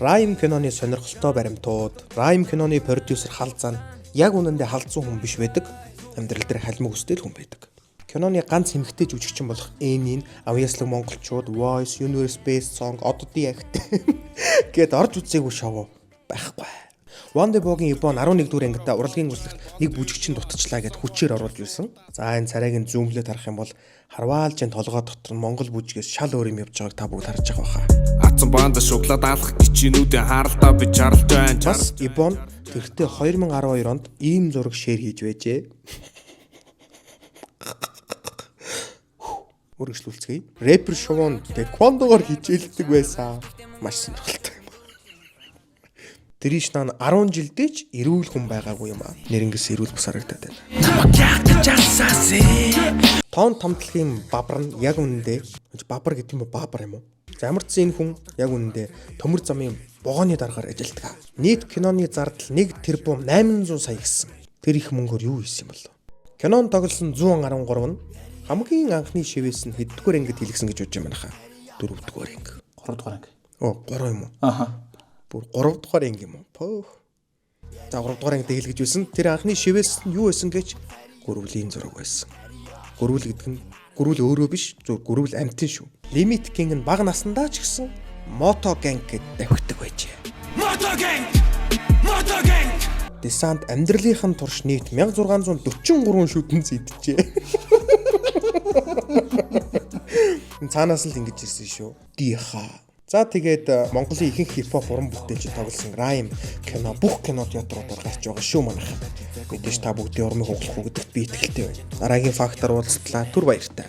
Rime киноны сонирхолтой баримтууд, Rime киноны продюсер халзаа нь яг үнэндээ халдсан хүн биш байдаг. Амьдрал дээр халимаг өстэй хүн байдаг. Киноны ганц эмэгтэй жүжигчин болох Энийн авьяаслаг монголчууд Voice, Universe Based Song, Оддын ягт гээд орж үзээгүй шоу байхгүй. Wonderboy-гийн Ибон 11-р ангита урлагийн үзлэгт нэг бүжигчин дутчлаа гэд хүчээр оруулж ирсэн. За энэ царайг нь зүүмлээд харах юм бол харваалжийн толгой дотор нь монгол бүжгээс шал өөр юм явж байгааг та бүгд харж байгаа баха. Атсан баанда шоколад алах гिचинүүдээ харалтаа би чаралтай байна. Бас Ибон тэртээ 2012 онд ийм зураг шеэр хийж байжээ. Үргэлжлүүлцгээе. Рэпер Шовон тэквондогоор хичээлдэг байсан. Маш сонирхолтой юм. Тэрийш наа 10 жилдээч эрүүл хүн байгаагүй юм аа. Нэрэнгээс эрүүл бус харагдаад байна. Тоон томтлогийн бабар нь яг үнэндээ бабар гэдэг юм уу бабар юм уу? За ямар ч энэ хүн яг үнэндээ төмөр замын богооны дараагаар ажилладаг. Нийт киноны зардал 1 тэрбум 800 сая гэсэн. Тэр их мөнгөөр юу хийсэн юм бол? Кинон тоглосон 113 нь хамгийн анхны шивээс нь хэддүгээр ангид хэлгсэн гэж бодож байна хаа. 4-р анги. 3-р анги. 3 юм уу? Аха. Бүр 3-р анги юм уу? Пөөх. За 3-р ангид хэлгэж байсан. Тэр анхны шивээс нь юу байсан гэж гөрвлийн зураг байсан. Гөрвөл гэдэг нь гөрвөл өөрөө биш, зөв гөрвөл амтэн шүү. Limit King нь бага насандаа ч гэсэн Moto Gang гэдэг давхдаг байжээ. Moto Gang! Moto Gang! Десант амьдралынхын турш нийт 1643 шүтэн зэджээ. Цаанаас л ингэж ирсэн шүү. Диха. За тэгээд Монголын ихэнх хипхоп уран бүтээлч тоглосон Rime кино бүх кино театруудаар гарч байгаа шүү манайхаа. Мэдээж та бүгдийн урмыг хугалах уу гэдэгт би итгэлтэй байна. Дараагийн фактор уулзтлаа. Түр баяртай.